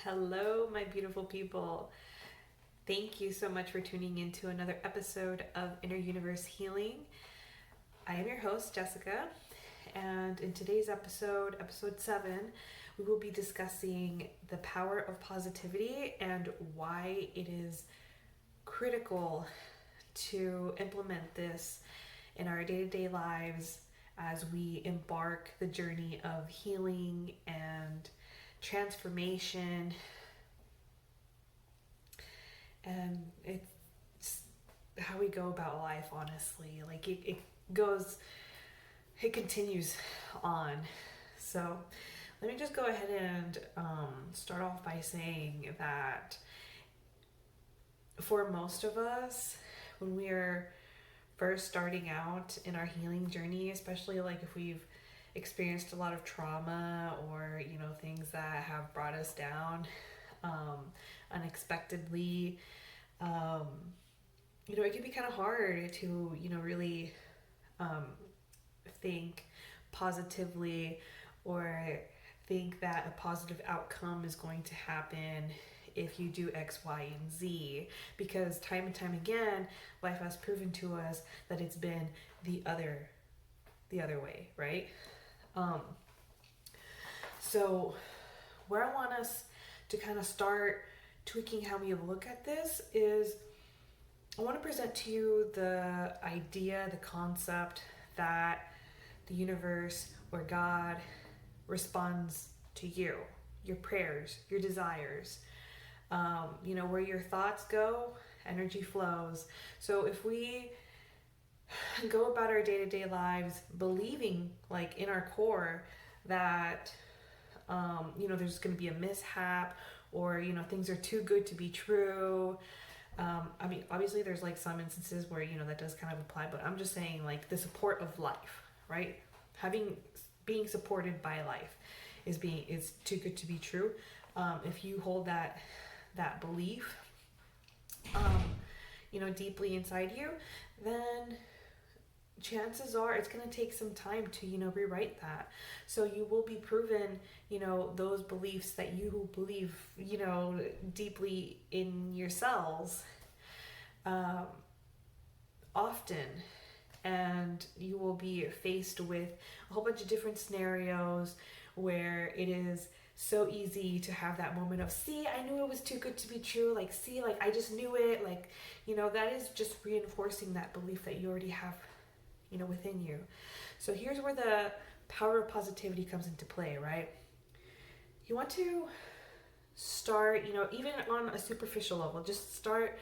Hello, my beautiful people. Thank you so much for tuning into another episode of You-niverse Healing. I am your host, Jessica, and in today's episode, episode 7, we will be discussing the power of positivity and why it is critical to implement this in our day-to-day lives as we embark the journey of healing and transformation. And it's how we go about life, honestly. Like it continues on. So let me just go ahead and start off by saying that for most of us, when we're first starting out in our healing journey, especially like if we've experienced a lot of trauma or things that have brought us down unexpectedly, um, it can be kind of hard to really um, think positively or think that a positive outcome is going to happen if you do X, Y, and Z, because time and time again, life has proven to us that it's been the other way, right? Um, so where I want us to kind of start tweaking how we look at this is I want to present to you the idea, the concept that the universe or God responds to you, your prayers, your desires. Where your thoughts go, energy flows. So if we go about our day-to-day lives believing, like in our core, that there's going to be a mishap, or things are too good to be true. Obviously there's like some instances where that does kind of apply, but I'm just saying like the support of life, right? Being supported by life is too good to be true. If you hold that belief, deeply inside you, then chances are it's going to take some time to rewrite that. So you will be proven those beliefs that you believe deeply in yourselves, often, and you will be faced with a whole bunch of different scenarios where it is so easy to have that moment of, see, I knew it was too good to be true, like, see, like, I just knew it, like, that is just reinforcing that belief that you already have within you. So here's where the power of positivity comes into play, right? You want to start, even on a superficial level, just start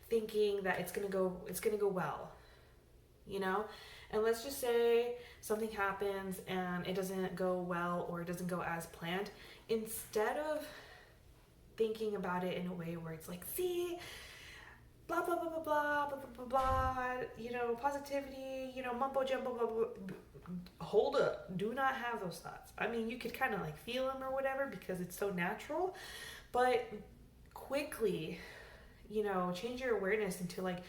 thinking that it's gonna go well, and let's just say something happens and it doesn't go well, or it doesn't go as planned. Instead of thinking about it in a way where it's like, see, blah blah blah blah blah blah blah blah, positivity, mumbo jumbo, blah, blah, blah. Hold up, do not have those thoughts. I mean, you could kind of like feel them or whatever because it's so natural, but quickly, change your awareness into like,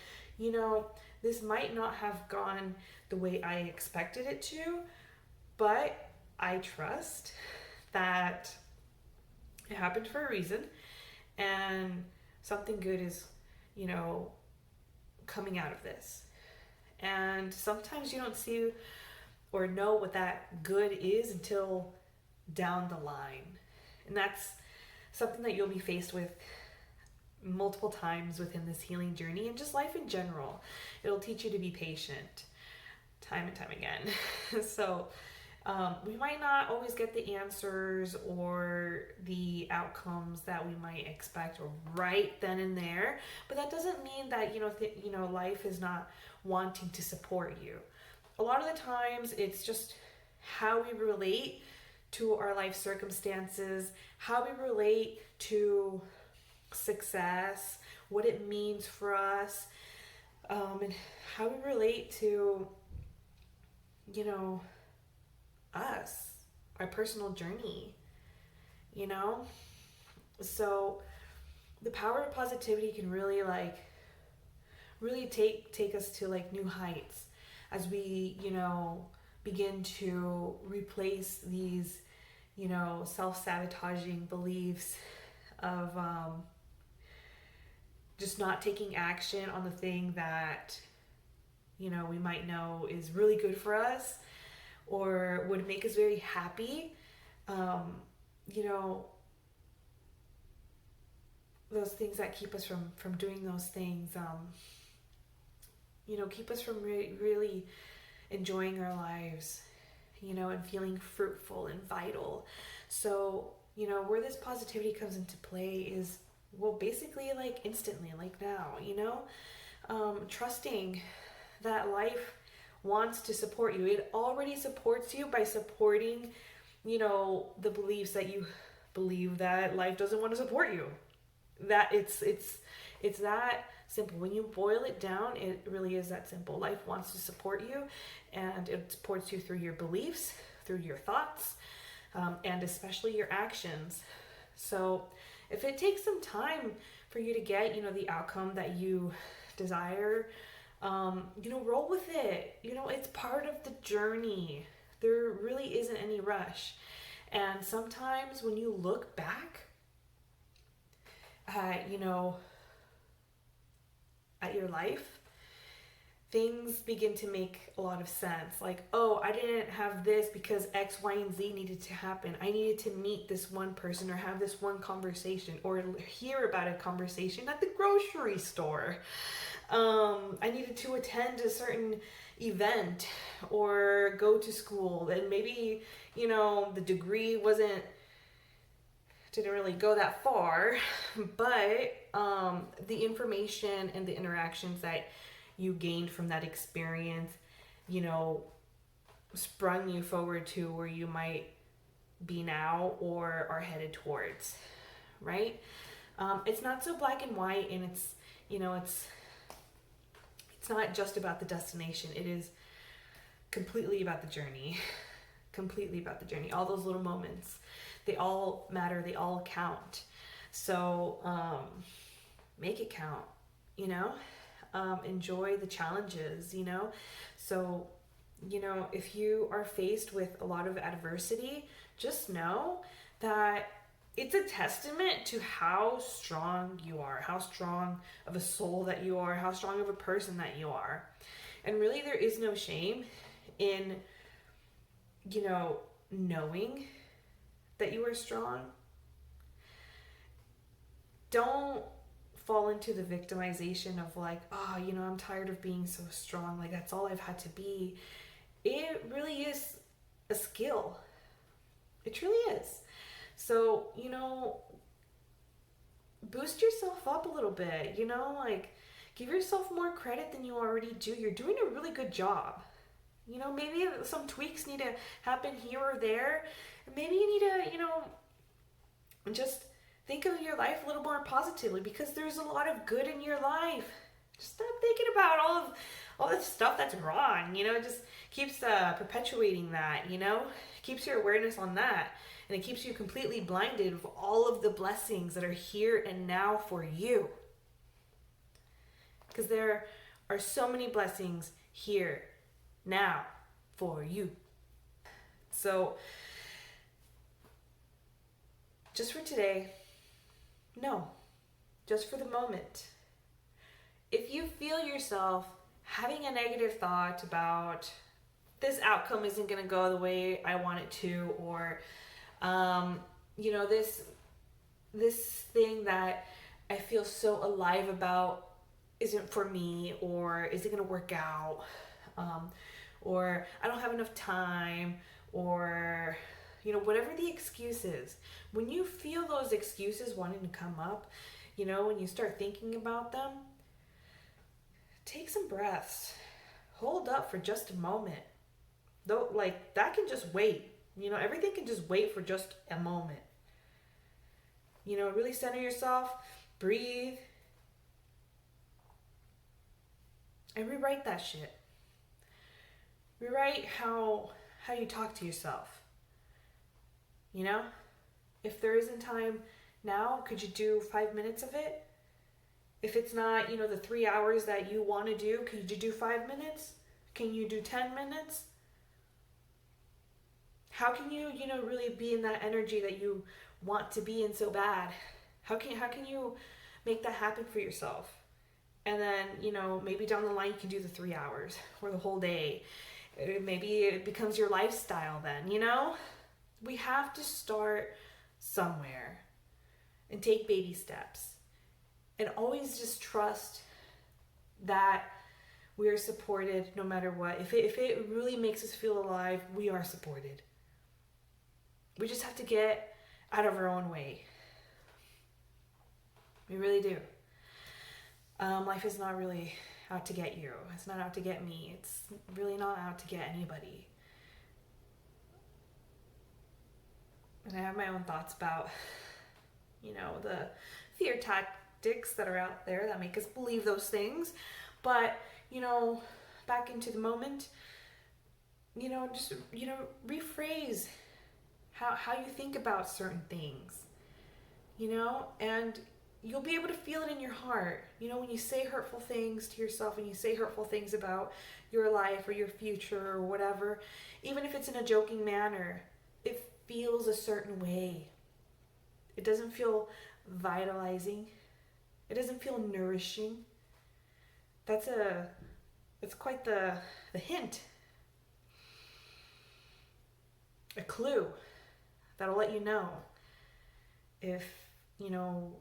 this might not have gone the way I expected it to, but I trust that it happened for a reason, and something good is, coming out of this. And sometimes you don't see or know what that good is until down the line. And that's something that you'll be faced with multiple times within this healing journey, and just life in general. It'll teach you to be patient time and time again. So we might not always get the answers or the outcomes that we might expect or right then and there, but that doesn't mean that life is not wanting to support you. A lot of the times it's just how we relate to our life circumstances, how we relate to success, what it means for us, and how we relate to us, our personal journey, so the power of positivity can really take us to like new heights as we begin to replace these self-sabotaging beliefs of just not taking action on the thing that, we might know is really good for us or would make us very happy. You know, those things that keep us from doing those things, keep us from really enjoying our lives, and feeling fruitful and vital. So, where this positivity comes into play is, well, basically like instantly, like now, trusting that life wants to support you. It already supports you by supporting, the beliefs that you believe that life doesn't want to support you. That it's that simple. When you boil it down, it really is that simple. Life wants to support you, and it supports you through your beliefs, through your thoughts, and especially your actions. So if it takes some time for you to get, the outcome that you desire, roll with it. It's part of the journey. There really isn't any rush. And sometimes when you look back at, at your life, things begin to make a lot of sense. Like, oh, I didn't have this because X, Y, and Z needed to happen. I needed to meet this one person or have this one conversation or hear about a conversation at the grocery store. I needed to attend a certain event or go to school, and maybe, the degree didn't really go that far, but the information and the interactions that you gained from that experience, sprung you forward to where you might be now or are headed towards, right? It's not so black and white, and it's not just about the destination. It is completely about the journey. Completely about the journey. All those little moments, they all matter. They all count. So make it count, enjoy the challenges, So, if you are faced with a lot of adversity, just know that it's a testament to how strong you are, how strong of a soul that you are, how strong of a person that you are. And really, there is no shame in, knowing that you are strong. Don't fall into the victimization of like, oh, I'm tired of being so strong. Like, that's all I've had to be. It really is a skill. It truly is. So, boost yourself up a little bit, like give yourself more credit than you already do. You're doing a really good job. Maybe some tweaks need to happen here or there. Maybe you need to, just think of your life a little more positively, because there's a lot of good in your life. Just stop thinking about all the stuff that's wrong. It just keeps perpetuating that, keeps your awareness on that. And it keeps you completely blinded of all of the blessings that are here and now for you. Because there are so many blessings here now for you. So, just for today, no, just for the moment. If you feel yourself having a negative thought about this outcome isn't going to go the way I want it to, or this thing that I feel so alive about isn't for me, or is it going to work out, or I don't have enough time, or whatever the excuse is. When you feel those excuses wanting to come up, when you start thinking about them, take some breaths, hold up for just a moment. Though, like, that can just wait. Everything can just wait for just a moment. Really center yourself, breathe, and rewrite that shit. Rewrite how you talk to yourself. If there isn't time now, could you do 5 minutes of it? If it's not, the 3 hours that you want to do, could you do 5 minutes? Can you do 10 minutes? How can you, really be in that energy that you want to be in so bad? How can you make that happen for yourself? And then, maybe down the line you can do the 3 hours or the whole day. Maybe it becomes your lifestyle then. We have to start somewhere and take baby steps. And always just trust that we are supported no matter what. If it really makes us feel alive, we are supported. We just have to get out of our own way. We really do. Life is not really out to get you. It's not out to get me. It's really not out to get anybody. And I have my own thoughts about, the fear tactics that are out there that make us believe those things. But, back into the moment, just, rephrase how you think about certain things, and you'll be able to feel it in your heart. When you say hurtful things to yourself, when you say hurtful things about your life or your future or whatever, even if it's in a joking manner, it feels a certain way. It doesn't feel vitalizing. It doesn't feel nourishing. That's quite the hint. A clue that'll let you know if,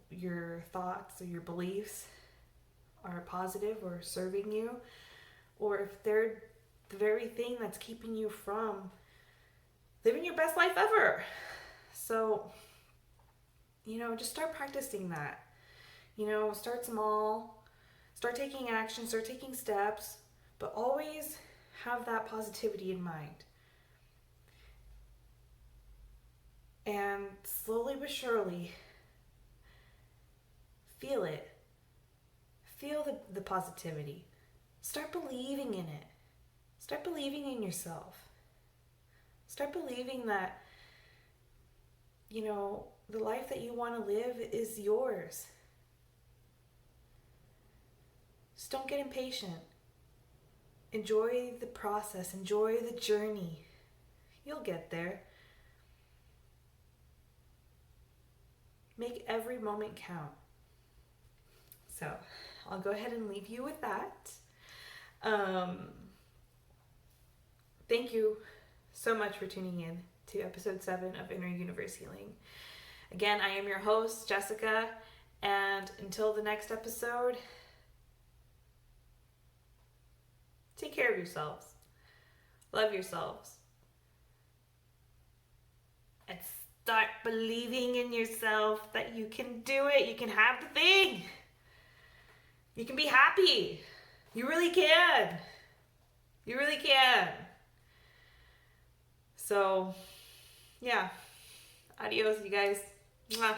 your thoughts or your beliefs are positive or serving you, or if they're the very thing that's keeping you from living your best life ever. So, just start practicing that. Start small, start taking action, start taking steps, but always have that positivity in mind. And slowly but surely, feel it. Feel the positivity. Start believing in it. Start believing in yourself. Start believing that, the life that you want to live is yours. Just don't get impatient. Enjoy the process. Enjoy the journey. You'll get there. Make every moment count. So I'll go ahead and leave you with that. Thank you so much for tuning in to episode 7 of Inner Universe Healing. Again, I am your host, Jessica, and until the next episode, take care of yourselves. Love yourselves. And start believing in yourself that you can do it. You can have the thing. You can be happy. You really can. You really can. So, yeah. Adios, you guys. Mwah.